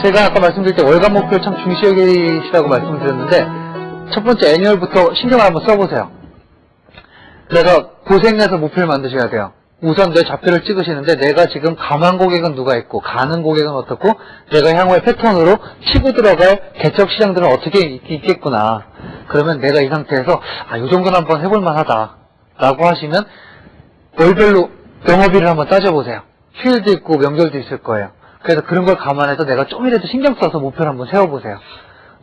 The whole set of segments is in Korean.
제가 아까 말씀드릴 때 월간 목표를 참 중시 여기시라고 말씀드렸는데, 첫 번째 애니얼부터 신경을 한번 써보세요. 내가 고생해서 목표를 만드셔야 돼요. 우선 내 좌표를 찍으시는데 내가 지금 감한 고객은 누가 있고 가는 고객은 어떻고 내가 향후의 패턴으로 치고 들어갈 개척 시장들은 어떻게 있겠구나. 그러면 내가 이 상태에서 이 정도는 한번 해볼 만하다 라고 하시면 월별로 영업일을 한번 따져보세요. 휴일도 있고 명절도 있을 거예요. 그래서 그런 걸 감안해서 내가 좀이라도 신경 써서 목표를 한번 세워보세요.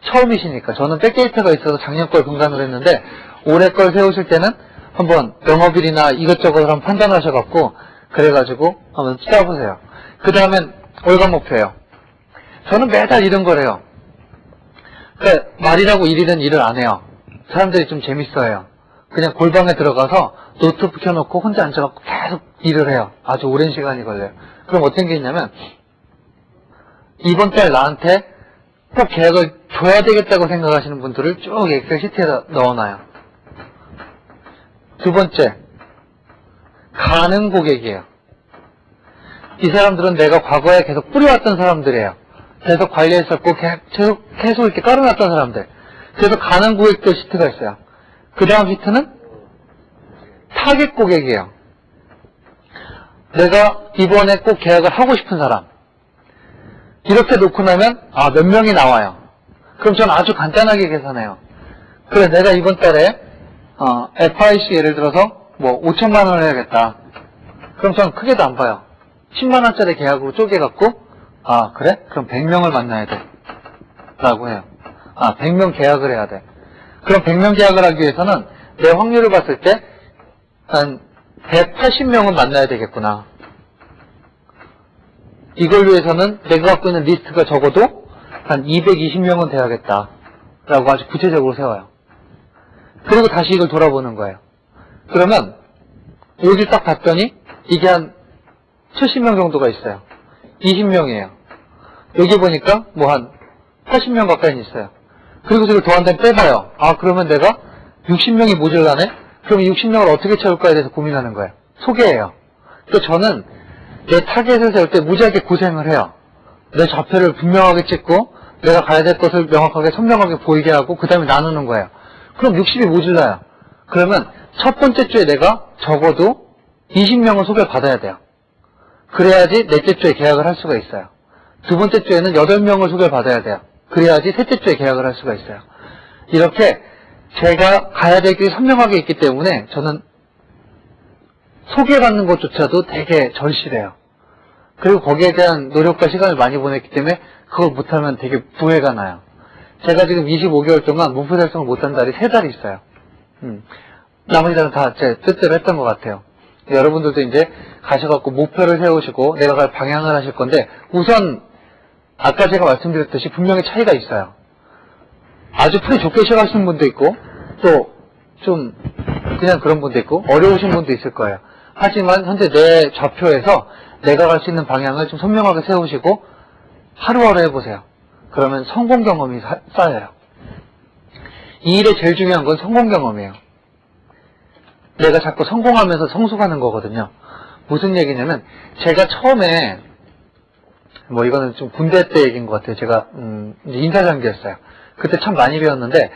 처음이시니까. 저는 백데이터가 있어서 작년 걸 분간을 했는데 올해 걸 세우실 때는 한번 영업일이나 이것저것 한번 판단하셔갖고 그래가지고 한번 짜보세요. 그 다음엔 월간 목표예요. 저는 매달 이런 거래요. 그러니까 말이라고 일이든 일을 안 해요. 사람들이 좀 재밌어해요. 그냥 골방에 들어가서 노트북 켜놓고 혼자 앉아갖고 계속 일을 해요. 아주 오랜 시간이 걸려요. 그럼 어떤 게 있냐면 이번 달 나한테 꼭 계약을 줘야 되겠다고 생각하시는 분들을 쭉 엑셀 시트에 넣어놔요. 두 번째, 가는 고객이에요. 이 사람들은 내가 과거에 계속 뿌려왔던 사람들이에요. 계속 관리했었고 계속 이렇게 깔아놨던 사람들. 그래서 가는 고객들 시트가 있어요. 그 다음 시트는 타겟 고객이에요. 내가 이번에 꼭 계약을 하고 싶은 사람. 이렇게 놓고 나면 몇 명이 나와요. 그럼 저는 아주 간단하게 계산해요. 그래, 내가 이번 달에 FIC 예를 들어서 5천만 원을 해야겠다. 그럼 저는 크게도 안 봐요. 10만 원짜리 계약으로 쪼개갖고 그래? 그럼 100명을 만나야 돼 라고 해요. 100명 계약을 해야 돼. 그럼 100명 계약을 하기 위해서는 내 확률을 봤을 때 한 180명은 만나야 되겠구나. 이걸 위해서는 내가 갖고 있는 리스트가 적어도 한 220명은 돼야겠다 라고 아주 구체적으로 세워요. 그리고 다시 이걸 돌아보는 거예요. 그러면 여기 딱 봤더니 이게 한 70명 정도가 있어요. 20명이에요. 여기 보니까 한 80명 가까이 있어요. 그리고 이걸 더한 다음에 빼봐요. 그러면 내가 60명이 모자라네? 그럼 60명을 어떻게 채울까에 대해서 고민하는 거예요. 소개해요. 그러니까 저는 내 타겟을 세울 때 무지하게 고생을 해요. 내 좌표를 분명하게 찍고 내가 가야 될 것을 명확하게 선명하게 보이게 하고 그 다음에 나누는 거예요. 그럼 60이 모질라요. 그러면 첫 번째 주에 내가 적어도 20명을 소개를 받아야 돼요. 그래야지 넷째 주에 계약을 할 수가 있어요. 두 번째 주에는 8명을 소개를 받아야 돼요. 그래야지 셋째 주에 계약을 할 수가 있어요. 이렇게 제가 가야 될 길이 선명하게 있기 때문에 저는 소개받는 것조차도 되게 절실해요. 그리고 거기에 대한 노력과 시간을 많이 보냈기 때문에 그걸 못하면 되게 부해가 나요. 제가 지금 25개월 동안 목표 달성을 못한 달이 3달이 있어요. 나머지 달은 다 제 뜻대로 했던 것 같아요. 여러분들도 이제 가셔갖고 목표를 세우시고 내가 갈 방향을 하실 건데 우선 아까 제가 말씀드렸듯이 분명히 차이가 있어요. 아주 풀이 좋게 시작하시는 분도 있고 또 좀 그냥 그런 분도 있고 어려우신 분도 있을 거예요. 하지만 현재 내 좌표에서 내가 갈 수 있는 방향을 좀 선명하게 세우시고 하루하루 해보세요. 그러면 성공 경험이 쌓여요. 이 일에 제일 중요한 건 성공 경험이에요. 내가 자꾸 성공하면서 성숙하는 거거든요. 무슨 얘기냐면 제가 처음에 이거는 좀 군대 때 얘기인 것 같아요. 제가 인사장교였어요. 그때 참 많이 배웠는데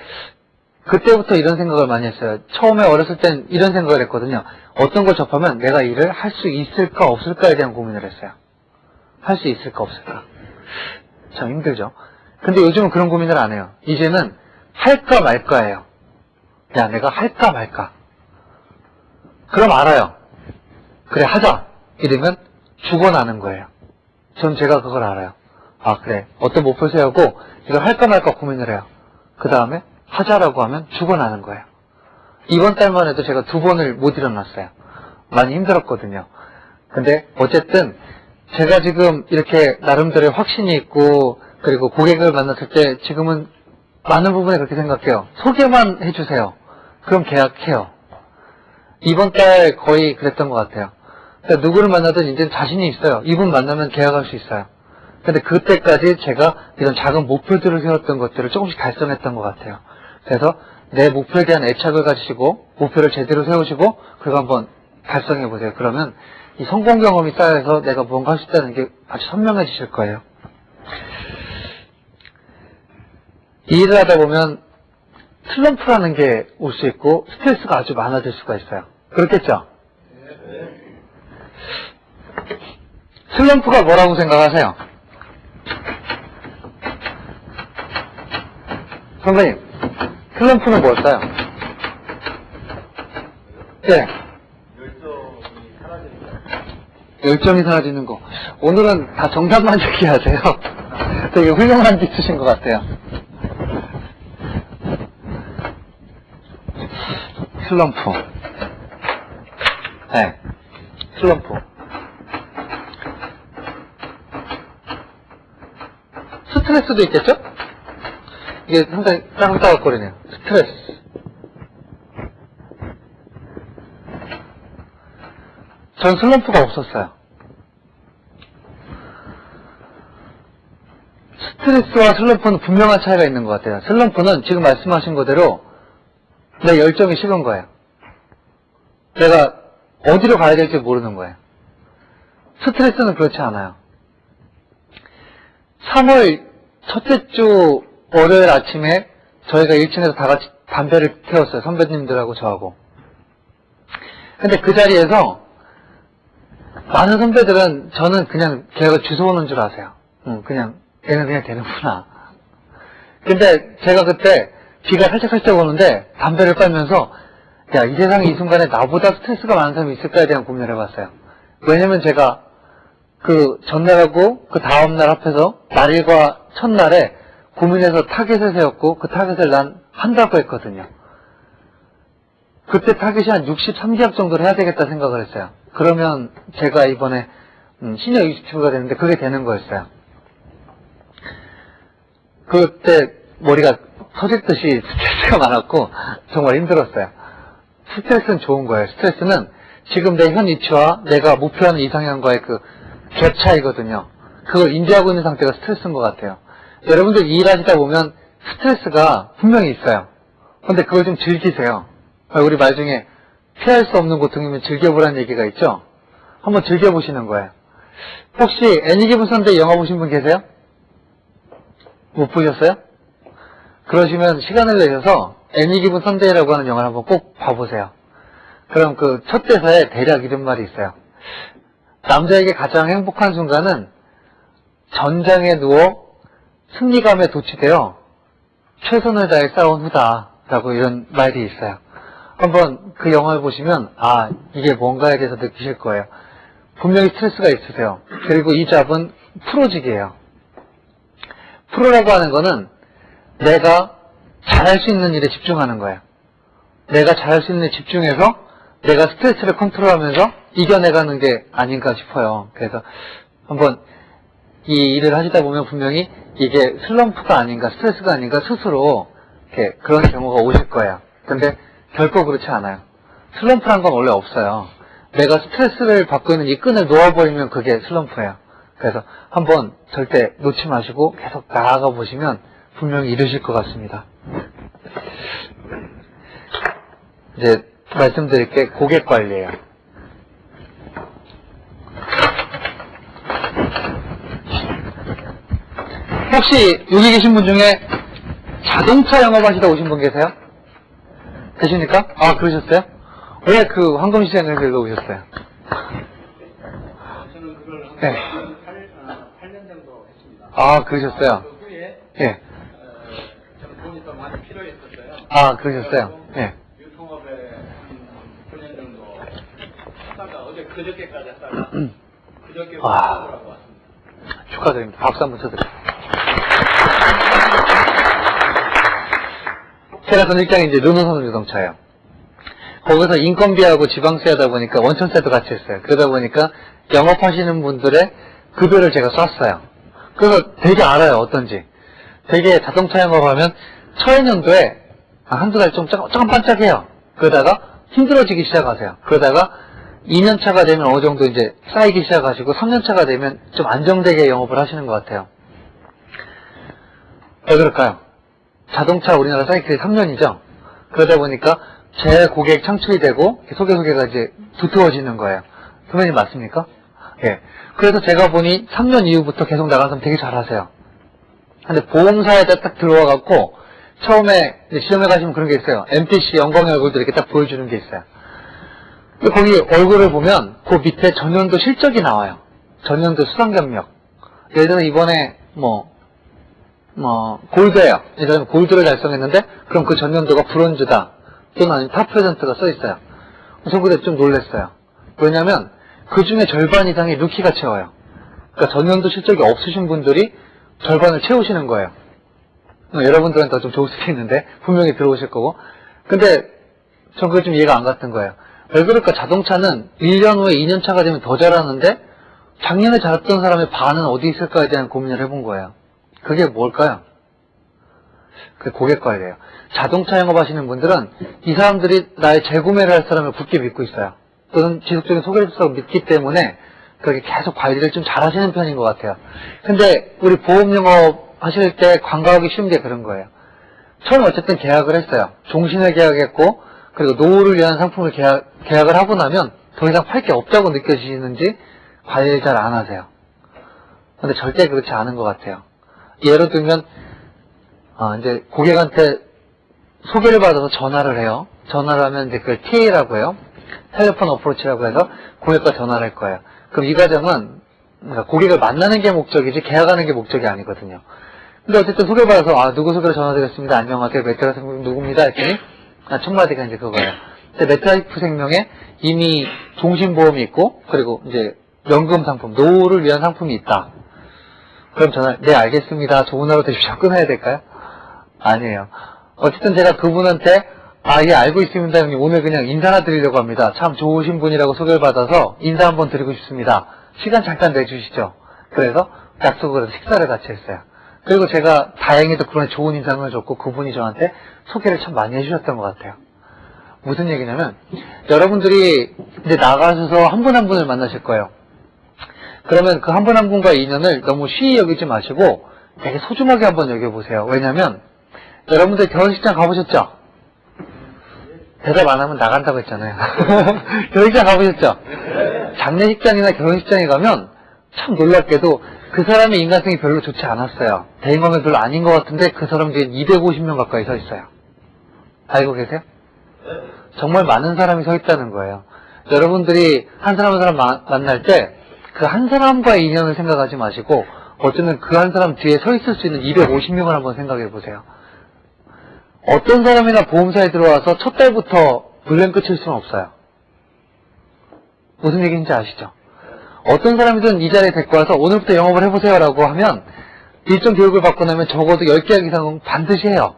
그때부터 이런 생각을 많이 했어요. 처음에 어렸을 땐 이런 생각을 했거든요. 어떤 걸 접하면 내가 일을 할 수 있을까 없을까에 대한 고민을 했어요. 할 수 있을까 없을까. 참 힘들죠. 근데 요즘은 그런 고민을 안 해요. 이제는 할까 말까예요. 야, 내가 할까 말까. 그럼 알아요. 그래, 하자. 이러면 죽어나는 거예요. 전 제가 그걸 알아요. 그래. 어떤 목표 세우고 이걸 할까 말까 고민을 해요. 그 다음에 하자라고 하면 죽어나는 거예요. 이번 달만 해도 제가 2번을 못 일어났어요. 많이 힘들었거든요. 근데 어쨌든 제가 지금 이렇게 나름대로의 확신이 있고 그리고 고객을 만났을 때 지금은 많은 부분에 그렇게 생각해요. 소개만 해주세요. 그럼 계약해요. 이번 달 거의 그랬던 것 같아요. 그러니까 누구를 만나든 이제 자신이 있어요. 이분 만나면 계약할 수 있어요. 근데 그때까지 제가 이런 작은 목표들을 세웠던 것들을 조금씩 달성했던 것 같아요. 그래서 내 목표에 대한 애착을 가지시고 목표를 제대로 세우시고 그리고 한번 달성해보세요. 그러면 이 성공 경험이 쌓여서 내가 무언가 할 수 있다는 게 아주 선명해지실 거예요. 이 일을 하다 보면 슬럼프라는 게 올 수 있고 스트레스가 아주 많아질 수가 있어요. 그렇겠죠? 슬럼프가 뭐라고 생각하세요? 선배님, 슬럼프는 뭘까요? 네. 열정이 사라지는 거. 오늘은 다 정답만 얘기하세요. 되게 훌륭한 게 있으신 것 같아요. 슬럼프. 네. 슬럼프. 스트레스도 있겠죠? 이게 상당히 따글따글거리네요. 스트레스. 전 슬럼프가 없었어요. 스트레스와 슬럼프는 분명한 차이가 있는 것 같아요. 슬럼프는 지금 말씀하신 그대로 내 열정이 식은 거예요. 내가 어디로 가야 될지 모르는 거예요. 스트레스는 그렇지 않아요. 3월 첫째 주 월요일 아침에 저희가 1층에서 다 같이 담배를 태웠어요. 선배님들하고 저하고. 근데 그 자리에서 많은 선배들은 저는 그냥 걔가 주워 오는 줄 아세요. 그냥 얘는 그냥 되는구나. 근데 제가 그때 비가 살짝살짝 오는데 담배를 빨면서 야, 이 세상에 이 순간에 나보다 스트레스가 많은 사람이 있을까에 대한 고민을 해봤어요. 왜냐면 제가 그 전날하고 그 다음날 합해서 날일과 첫날에 고민해서 타겟을 세웠고 그 타겟을 난 한다고 했거든요. 그때 타겟이 한 63기압 정도를 해야 되겠다 생각을 했어요. 그러면 제가 이번에 시니어 유튜브가 되는데 그게 되는 거였어요. 그때 머리가 터질 듯이 스트레스가 많았고 정말 힘들었어요. 스트레스는 좋은 거예요. 스트레스는 지금 내 현 위치와 내가 목표하는 이상향과의 그 갭 차이거든요. 그걸 인지하고 있는 상태가 스트레스인 것 같아요. 여러분들 일하시다 보면 스트레스가 분명히 있어요. 근데 그걸 좀 즐기세요. 우리 말 중에 피할 수 없는 고통이면 즐겨보라는 얘기가 있죠? 한번 즐겨보시는 거예요. 혹시 애니기분 선데이 영화 보신 분 계세요? 못 보셨어요? 그러시면 시간을 내셔서 애니기분 선데이라고 하는 영화를 한번 꼭 봐보세요. 그럼 그 첫 대사에 대략 이런 말이 있어요. 남자에게 가장 행복한 순간은 전장에 누워 승리감에 도취되어 최선을 다해 싸운 후다 라고 이런 말이 있어요. 한번 그 영화를 보시면 아 이게 뭔가에 대해서 느끼실 거예요. 분명히 스트레스가 있으세요. 그리고 이 잡은 프로직이에요. 프로라고 하는 거는 내가 잘할 수 있는 일에 집중하는 거예요. 내가 잘할 수 있는 일에 집중해서 내가 스트레스를 컨트롤하면서 이겨내가는 게 아닌가 싶어요. 그래서 한번 이 일을 하시다 보면 분명히 이게 슬럼프가 아닌가 스트레스가 아닌가 스스로 이렇게 그런 경우가 오실 거예요. 근데 결코 그렇지 않아요. 슬럼프란 건 원래 없어요. 내가 스트레스를 받고 있는 이 끈을 놓아버리면 그게 슬럼프예요. 그래서 한번 절대 놓지 마시고 계속 나아가 보시면 분명히 이루실 것 같습니다. 이제 말씀드릴 게 고객 관리예요. 혹시 여기 계신 분 중에 자동차 영업하시다 오신 분 계세요? 계십니까? 아, 그러셨어요? 왜 그 황금시장에서 일로 오셨어요? 저는 그걸 네. 8년 정도 했습니다. 아, 그러셨어요? 그 후에 예. 좀 돈이 더 많이 필요했었어요. 아, 그러셨어요? 예. 유통업에 한 9년 정도 하다가 어제 그저께까지 하다가 그저께 와. 돌아고 왔습니다. 축하드립니다. 박수 한번 쳐드릴게요. 제가 전 일장이 이제 르노선 자동차예요. 거기서 인건비하고 지방세 하다 보니까 원천세도 같이 했어요. 그러다 보니까 영업하시는 분들의 급여를 제가 쐈어요. 그래서 되게 알아요, 어떤지. 되게 자동차 영업하면 초연년도에 한두 달 좀 조금 반짝해요. 그러다가 힘들어지기 시작하세요. 그러다가 2년차가 되면 어느 정도 이제 쌓이기 시작하시고 3년차가 되면 좀 안정되게 영업을 하시는 것 같아요. 왜 그럴까요? 자동차 우리나라 사이클이 3년이죠. 그러다 보니까 제 고객 창출이 되고 소개가 이제 두터워지는 거예요. 선배님 맞습니까? 예. 그래서 제가 보니 3년 이후부터 계속 나간 사람 되게 잘하세요. 근데 보험사에 딱 들어와갖고, 처음에 이제 지점에 가시면 그런 게 있어요. NPC 영광의 얼굴들 이렇게 딱 보여주는 게 있어요. 근데 거기 얼굴을 보면 그 밑에 전년도 실적이 나와요. 전년도 수상경력. 예를 들어 이번에 골드예요. 예를 들면 골드를 달성했는데 그럼 그 전년도가 브론즈다. 또는 아니면 탑 프레젠트가 써 있어요. 저 그때 좀 놀랐어요. 왜냐면 그 중에 절반 이상이 루키가 채워요. 그러니까 전년도 실적이 없으신 분들이 절반을 채우시는 거예요. 여러분들한테 좀 좋을 수도 있는데 분명히 들어오실 거고. 근데 전 그게 좀 이해가 안 갔던 거예요. 왜 그럴까? 자동차는 1년 후에 2년 차가 되면 더 잘하는데 작년에 잘했던 사람의 반은 어디 있을까에 대한 고민을 해본 거예요. 그게 뭘까요? 그게 고객 관리예요. 자동차 영업하시는 분들은 이 사람들이 나의 재구매를 할 사람을 굳게 믿고 있어요. 또는 지속적인 소개를 해서 믿기 때문에 그렇게 계속 관리를 좀 잘하시는 편인 것 같아요. 근데 우리 보험 영업 하실 때 관광하기 쉬운 게 그런 거예요. 처음 어쨌든 계약을 했어요. 종신을 계약했고 그리고 노후를 위한 상품을 계약을 하고 나면 더 이상 팔 게 없다고 느껴지는지 관리를 잘 안 하세요. 근데 절대 그렇지 않은 것 같아요. 예를 들면 이제 고객한테 소개를 받아서 전화를 해요. 전화를 하면 이제 그걸 TA라고 해요. 텔레폰 어프로치라고 해서 고객과 전화를 할 거예요. 그럼 이 과정은 고객을 만나는 게 목적이지 계약하는 게 목적이 아니거든요. 근데 어쨌든 소개받아서 누구 소개로 전화드렸습니다. 안녕하세요. 메트라이프 생명 누구입니다. 했더니 첫 마디가 이제 그거예요. 메트라이프 생명에 이미 종신보험이 있고 그리고 이제 연금 상품, 노후를 위한 상품이 있다. 그럼 전화, 네 알겠습니다. 좋은 하루 되십시오. 끊어야 될까요? 아니에요. 어쨌든 제가 그분한테 예 알고 있습니다 형님. 오늘 그냥 인사나 드리려고 합니다. 참 좋으신 분이라고 소개를 받아서 인사 한번 드리고 싶습니다. 시간 잠깐 내주시죠. 그래서 약속을 해서 식사를 같이 했어요. 그리고 제가 다행히도 그런 좋은 인상을 줬고 그분이 저한테 소개를 참 많이 해주셨던 것 같아요. 무슨 얘기냐면 여러분들이 이제 나가셔서 한 분 한 분을 만나실 거예요. 그러면 그 한 분 한 분과의 인연을 너무 쉬이 여기지 마시고 되게 소중하게 한번 여겨보세요. 왜냐면 여러분들 결혼식장 가보셨죠? 대답 안 하면 나간다고 했잖아요. 결혼식장 가보셨죠? 장례식장이나 결혼식장에 가면 참 놀랍게도 그 사람의 인간성이 별로 좋지 않았어요. 대인관계 별로 아닌 것 같은데 그 사람 뒤에 250명 가까이 서 있어요. 알고 계세요? 정말 많은 사람이 서 있다는 거예요. 여러분들이 한 사람 한 사람 만날 때 그 한 사람과의 인연을 생각하지 마시고 어쩌면 그 한 사람 뒤에 서 있을 수 있는 250명을 한번 생각해 보세요. 어떤 사람이나 보험사에 들어와서 첫 달부터 블랭크 칠 수는 없어요. 무슨 얘기인지 아시죠? 어떤 사람이든 이 자리에 데리고 와서 오늘부터 영업을 해보세요 라고 하면 일정 교육을 받고 나면 적어도 10계약 이상은 반드시 해요.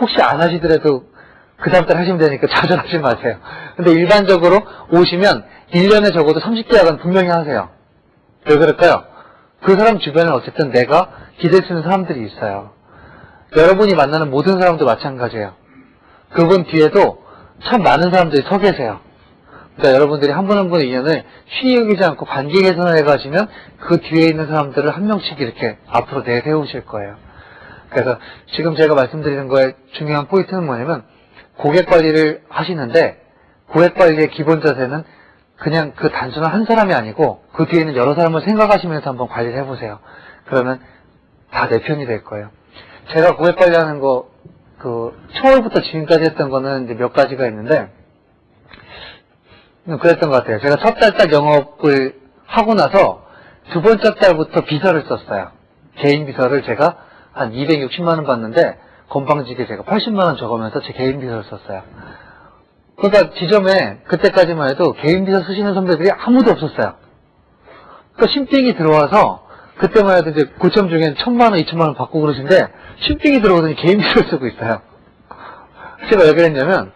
혹시 안 하시더라도 그 다음 달 하시면 되니까 좌절하지 마세요. 근데 일반적으로 오시면 1년에 적어도 30계약은 분명히 하세요. 왜 그럴까요? 그 사람 주변에 어쨌든 내가 기댈 수 있는 사람들이 있어요. 여러분이 만나는 모든 사람도 마찬가지예요. 그분 뒤에도 참 많은 사람들이 서 계세요. 그러니까 여러분들이 한 분 한 분의 인연을 쉬이 여기지 않고 관계 개선을 해가시면 그 뒤에 있는 사람들을 한 명씩 이렇게 앞으로 내세우실 거예요. 그래서 지금 제가 말씀드리는 거에 중요한 포인트는 뭐냐면 고객 관리를 하시는데 고객 관리의 기본 자세는 그냥 그 단순한 한 사람이 아니고 그 뒤에 있는 여러 사람을 생각하시면서 한번 관리를 해보세요. 그러면 다 내 편이 될 거예요. 제가 고객 관리하는 거 초월부터 지금까지 했던 거는 이제 몇 가지가 있는데 그랬던 것 같아요. 제가 첫 달 딱 영업을 하고 나서 두 번째 달부터 비서를 썼어요. 개인 비서를 제가 한 260만 원 받는데 건방지게 제가 80만 원 적으면서 제 개인 비서를 썼어요. 그러니까 지점에 그때까지만 해도 개인 비서 쓰시는 선배들이 아무도 없었어요. 그러니까 신빙이 들어와서 그때만 해도 이제 고점 중엔 1000만 원, 2000만 원 받고 그러신데 신빙이 들어오더니 개인 비서를 쓰고 있어요. 제가 왜 그랬냐면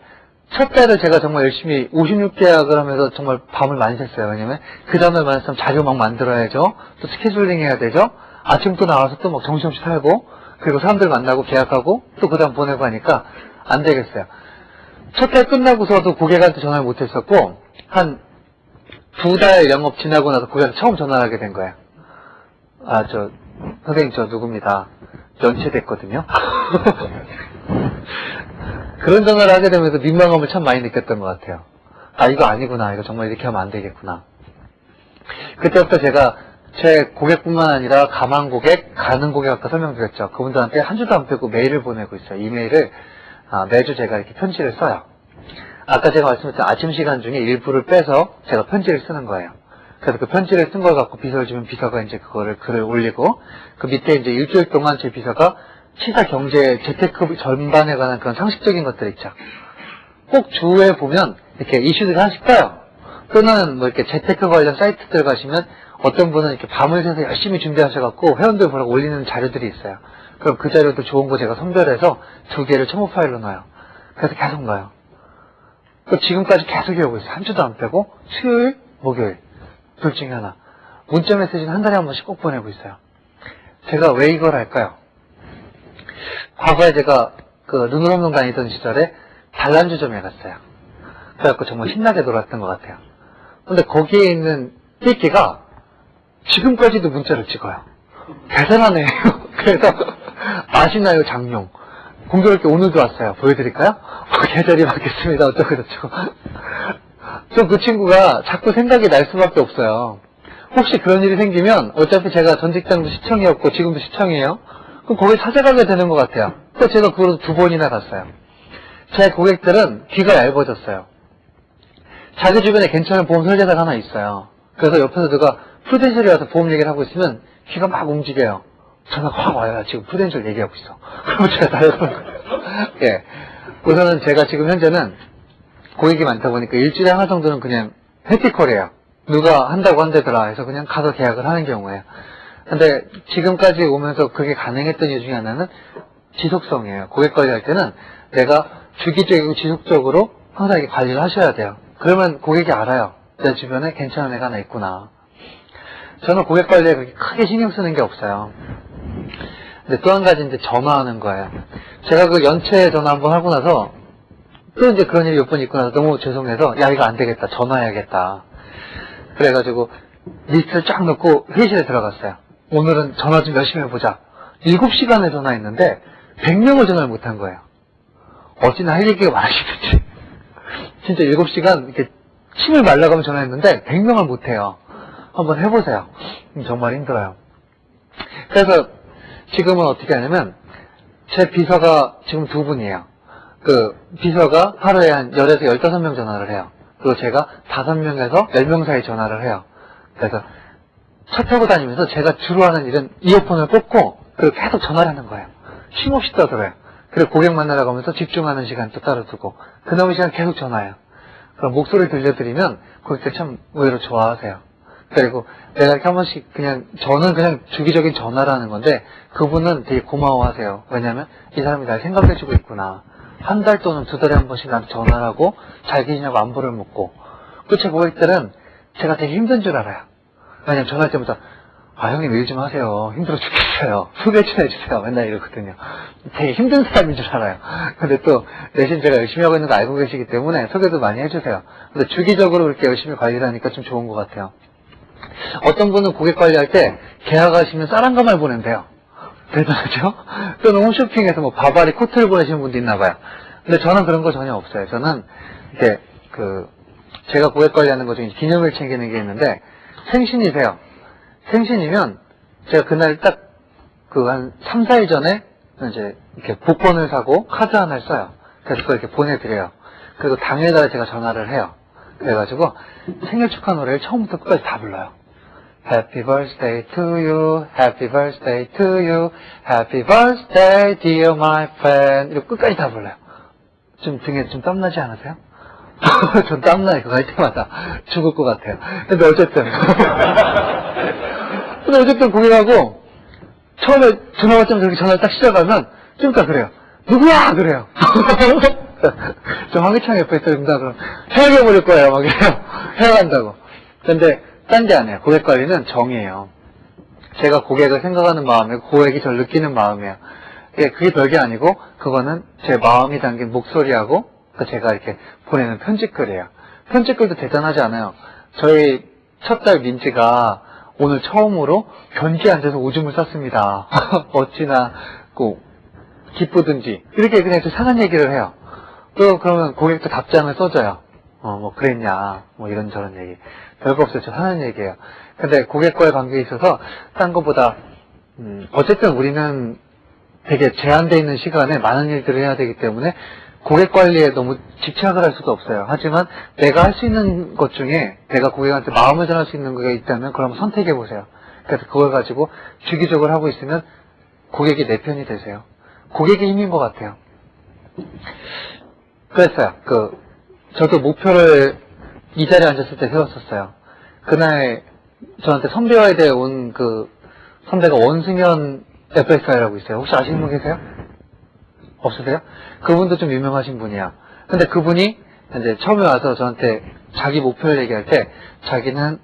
첫 달을 제가 정말 열심히 56계약을 하면서 정말 밤을 많이 샜어요. 왜냐면 그 다음날 만났으면 자료 막 만들어야죠. 또 스케줄링 해야 되죠. 아침 또 나와서 또 막 정신없이 살고 그리고 사람들 만나고 계약하고 또 그 다음 보내고 하니까 안 되겠어요. 첫 달 끝나고서도 고객한테 전화를 못 했었고 한 2달 영업 지나고 나서 고객한테 처음 전화를 하게 된 거예요. 선생님 저 누굽니다. 연체됐거든요. 그런 전화를 하게 되면서 민망함을 참 많이 느꼈던 것 같아요. 이거 아니구나. 이거 정말 이렇게 하면 안 되겠구나. 그때부터 제가 제 고객뿐만 아니라 가만 고객, 가는 고객 아까 설명드렸죠. 그분들한테 한 주도 안 빼고 메일을 보내고 있어요. 이메일을 매주 제가 이렇게 편지를 써요. 아까 제가 말씀드렸던 아침 시간 중에 일부를 빼서 제가 편지를 쓰는 거예요. 그래서 그 편지를 쓴 걸 갖고 비서를 주면 비서가 이제 그거를 글을 올리고 그 밑에 이제 일주일 동안 제 비서가 시사 경제 재테크 전반에 관한 그런 상식적인 것들 있죠. 꼭 주에 보면 이렇게 이슈들을 하나씩 떠요. 또는 뭐 이렇게 재테크 관련 사이트들 가시면 어떤 분은 이렇게 밤을 새서 열심히 준비하셔갖고 회원들 보라고 올리는 자료들이 있어요. 그럼 그 자료도 좋은 거 제가 선별해서 2개를 첨부 파일로 넣어요. 그래서 계속 넣어요. 지금까지 계속 이러고 있어요. 한 주도 안 빼고 수요일, 목요일 둘 중에 하나. 문자 메시지는 한 달에 한 번씩 꼭 보내고 있어요. 제가 왜 이걸 할까요? 과거에 제가 그 눈으로만 다니던 시절에 단란주점에 갔어요. 그래갖고 정말 신나게 놀았던 것 같아요. 근데 거기에 있는 띠끼가 지금까지도 문자를 찍어요. 대단하네요. 그래서 아시나요 장룡? 공교롭게 오늘도 왔어요. 보여드릴까요? 계절이 바뀌었습니다. 어쩌고저쩌고. 좀 그 친구가 자꾸 생각이 날 수밖에 없어요. 혹시 그런 일이 생기면 어차피 제가 전 직장도 시청이었고 지금도 시청이에요. 그럼 거기 찾아가게 되는 것 같아요. 그래서 제가 그걸 2번이나 갔어요. 제 고객들은 귀가 얇아졌어요. 자기 주변에 괜찮은 보험 설계사가 하나 있어요. 그래서 옆에서 누가 프루덴셜이 와서 보험 얘기를 하고 있으면 귀가 막 움직여요. 전화가 확 와요. 지금 프루덴셜 얘기하고 있어. 그럼 제가 달려가는 거예요. 예. 우선은 제가 지금 현재는 고객이 많다 보니까 일주일에 하나 정도는 그냥 해피콜이에요. 누가 한다고 한다더라 해서 그냥 가서 계약을 하는 경우에요. 근데 지금까지 오면서 그게 가능했던 이유 중에 하나는 지속성이에요. 고객 관리할 때는 내가 주기적이고 지속적으로 항상 이렇게 관리를 하셔야 돼요. 그러면 고객이 알아요. 내 주변에 괜찮은 애가 하나 있구나. 저는 고객 관리에 그렇게 크게 신경 쓰는 게 없어요. 근데 또 한 가지 이제 전화하는 거예요. 제가 그 연체 전화 한번 하고 나서 또 이제 그런 일이 몇 번 있고 나서 너무 죄송해서 야 이거 안 되겠다. 전화해야겠다. 그래가지고 리스트를 쫙 넣고 회의실에 들어갔어요. 오늘은 전화 좀 열심히 해보자. 7시간을 전화했는데 100명을 전화를 못한 거예요. 어찌나 할 얘기가 많으시든지. 진짜 7시간 이렇게 침을 말라가면 전화했는데 100명을 못해요. 한번 해보세요. 정말 힘들어요. 그래서 지금은 어떻게 하냐면 제 비서가 지금 2분이에요. 그 비서가 하루에 한 10에서 15명 전화를 해요. 그리고 제가 5명에서 10명 사이 전화를 해요. 그래서 차 타고 다니면서 제가 주로 하는 일은 이어폰을 꽂고 그리고 계속 전화를 하는 거예요. 쉼없이 떠들어요. 그리고 고객 만나러 가면서 집중하는 시간도 따로 두고 그 남은 시간 계속 전화해요. 그럼 목소리 들려드리면 고객들 참 의외로 좋아하세요. 그리고 내가 이렇게 한 번씩 저는 그냥 주기적인 전화를 하는 건데 그분은 되게 고마워하세요. 왜냐면 이 사람이 날 생각해주고 있구나. 한 달 또는 2달에 한 번씩 나한테 전화를 하고 잘 계시냐고 안부를 묻고 또 제 고객들은 제가 되게 힘든 줄 알아요. 왜냐면 전화할 때마다 형님 일 좀 하세요. 힘들어 죽겠어요. 소개 좀 해주세요. 맨날 이러거든요. 되게 힘든 사람인 줄 알아요. 근데 또 대신 제가 열심히 하고 있는 거 알고 계시기 때문에 소개도 많이 해주세요. 근데 주기적으로 그렇게 열심히 관리를 하니까 좀 좋은 것 같아요. 어떤 분은 고객 관리할 때 계약하시면 쌀 한 가마를 보낸대요. 대단하죠? 또는 홈쇼핑에서 뭐 바바리 코트를 보내시는 분도 있나 봐요. 근데 저는 그런 거 전혀 없어요. 저는 이렇게 제가 고객 관리하는 것 중에 기념일 챙기는 게 있는데 생신이세요. 생신이면 제가 그날 딱 한 3, 4일 전에 이제 이렇게 복권을 사고 카드 하나를 써요. 그래서 그걸 이렇게 보내드려요. 그리고 당일날 제가 전화를 해요. 그래가지고 생일 축하 노래를 처음부터 끝까지 다 불러요. Happy birthday to you, happy birthday to you, happy birthday dear my friend 이렇게 끝까지 다 불러요. 좀 등에 좀 땀나지 않으세요? 전 땀나요. 그거 할 때마다 죽을 것 같아요. 근데 어쨌든 고객하고 처음에 전화 받자마자 그렇게 전화를 딱 시작하면 좀 이따 그래요. 누구야? 그래요. 저 황희창 옆에 있습니다. 그럼 헤어져버릴 거예요. 막 이래요. 헤어간다고. 근데 딴 게 아니에요. 고객 관리는 정이에요. 제가 고객을 생각하는 마음이고 고객이 저를 느끼는 마음이에요. 그게 별게 아니고 그거는 제 마음이 담긴 목소리하고 제가 이렇게 보내는 편집글이에요. 편집글도 대단하지 않아요. 저희 첫 달 민지가 오늘 처음으로 변기에 앉아서 오줌을 쌌습니다. 어찌나 기쁘든지 이렇게 그냥 좀 상한 얘기를 해요. 또 그러면 고객도 답장을 써줘요. 뭐 그랬냐, 뭐 이런저런 얘기. 별거 없어요. 저 하는 얘기예요. 근데 고객과의 관계에 있어서 딴 것보다 어쨌든 우리는 되게 제한되어 있는 시간에 많은 일들을 해야 되기 때문에 고객 관리에 너무 집착을 할 수도 없어요. 하지만 내가 할 수 있는 것 중에 내가 고객한테 마음을 전할 수 있는 게 있다면 그럼 선택해 보세요. 그래서 그걸 가지고 주기적으로 하고 있으면 고객이 내 편이 되세요. 고객의 힘인 것 같아요. 그랬어요. 저도 목표를 이 자리에 앉았을 때 세웠었어요. 그날 저한테 선배와에 대해 온 선배가 원승현 FXI라고 있어요. 혹시 아시는 분 계세요? 없으세요? 그분도 좀 유명하신 분이야. 근데 그분이 이제 처음에 와서 저한테 자기 목표를 얘기할 때 자기는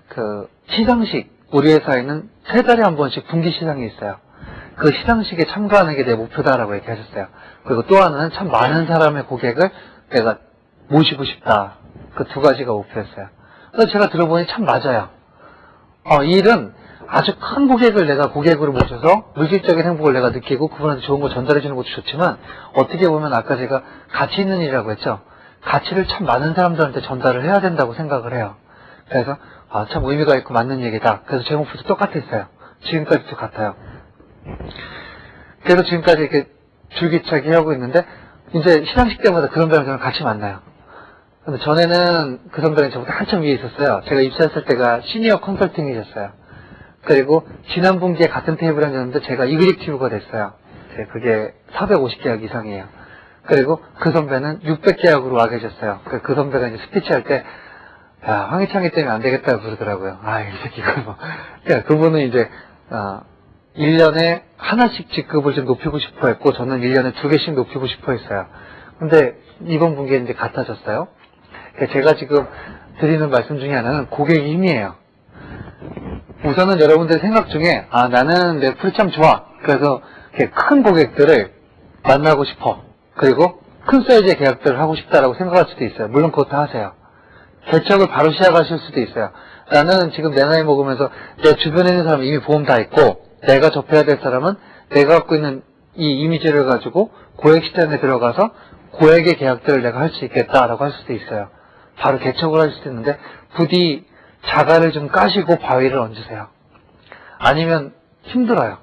시상식, 우리 회사에는 3달에 한 번씩 분기 시상이 있어요. 그 시상식에 참가하는 게 내 목표다라고 얘기하셨어요. 그리고 또 하나는 참 많은 사람의 고객을 내가 모시고 싶다. 그 2가지가 목표였어요. 그래서 제가 들어보니 참 맞아요. 이 일은 아주 큰 고객을 내가 고객으로 모셔서 물질적인 행복을 내가 느끼고 그분한테 좋은 거 전달해 주는 것도 좋지만 어떻게 보면 아까 제가 가치 있는 일이라고 했죠. 가치를 참 많은 사람들한테 전달을 해야 된다고 생각을 해요. 그래서 참 의미가 있고 맞는 얘기다. 그래서 제 목표도 똑같았어요. 지금까지도 같아요. 그래서 지금까지 이렇게 줄기차게 하고 있는데 이제 시상식 때마다 그 선배랑 저랑 같이 만나요. 근데 전에는 그 선배는 저보다 한참 위에 있었어요. 제가 입사했을 때가 시니어 컨설팅이셨어요. 그리고 지난 분기에 같은 테이블에 앉았는데 제가 이그젝티브가 됐어요. 그게 450계약 이상이에요. 그리고 그 선배는 600계약으로 와 계셨어요. 그 선배가 이제 스피치 할 때, 야, 황희창이 때문에 안 되겠다고 그러더라고요. 이 새끼가 뭐. 그러니까 그분은 이제, 1년에 하나씩 직급을 좀 높이고 싶어 했고, 저는 1년에 2개씩 높이고 싶어 했어요. 근데 이번 분기에 이제 같아졌어요. 제가 지금 드리는 말씀 중에 하나는 고객의 힘이에요. 우선은 여러분들 생각 중에 나는 내 풀이 참 좋아. 그래서 이렇게 큰 고객들을 만나고 싶어. 그리고 큰 사이즈의 계약들을 하고 싶다라고 생각할 수도 있어요. 물론 그것도 하세요. 개척을 바로 시작하실 수도 있어요. 나는 지금 내 나이 먹으면서 내 주변에 있는 사람은 이미 보험 다 있고 내가 접해야 될 사람은 내가 갖고 있는 이 이미지를 가지고 고액 시장에 들어가서 고액의 계약들을 내가 할 수 있겠다라고 할 수도 있어요. 바로 개척을 할 수도 있는데 부디 자갈을 좀 까시고 바위를 얹으세요. 아니면 힘들어요.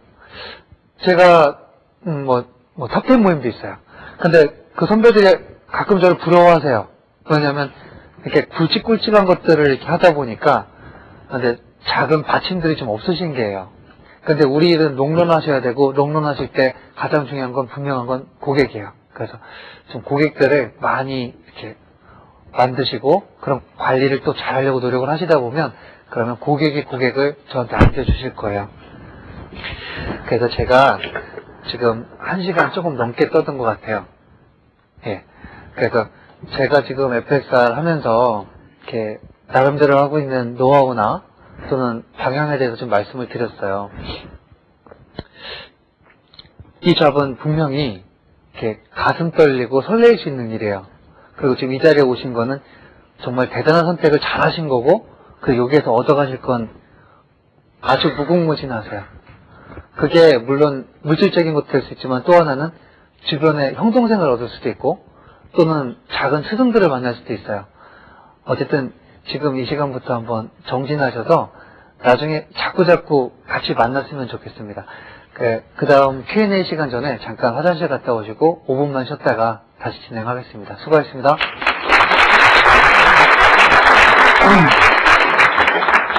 제가 탑10 모임도 있어요. 근데 그 선배들이 가끔 저를 부러워하세요. 왜냐면 이렇게 굵직굵직한 것들을 이렇게 하다 보니까 근데 작은 받침들이 좀 없으신 게예요. 근데 우리 일은 롱런하셔야 되고 롱런하실 때 가장 중요한 건 분명한 건 고객이에요. 그래서 좀 고객들을 많이 이렇게 만드시고 그럼 관리를 또 잘하려고 노력을 하시다 보면 그러면 고객이 고객을 저한테 안겨주실 거예요. 그래서 제가 지금 1시간 조금 넘게 떠든 것 같아요. 예. 그래서 제가 지금 FXR 하면서 이렇게 나름대로 하고 있는 노하우나 또는 방향에 대해서 좀 말씀을 드렸어요. 이 잡은 분명히 이렇게 가슴 떨리고 설레일 수 있는 일이에요. 그리고 지금 이 자리에 오신 거는 정말 대단한 선택을 잘 하신 거고, 여기에서 얻어가실 건 아주 무궁무진하세요. 그게 물론 물질적인 것도 될 수 있지만 또 하나는 주변에 형동생을 얻을 수도 있고, 또는 작은 스승들을 만날 수도 있어요. 어쨌든 지금 이 시간부터 한번 정진하셔서 나중에 자꾸자꾸 같이 만났으면 좋겠습니다. 그 다음 Q&A 시간 전에 잠깐 화장실 갔다 오시고 5분만 쉬었다가 다시 진행하겠습니다. 수고하셨습니다.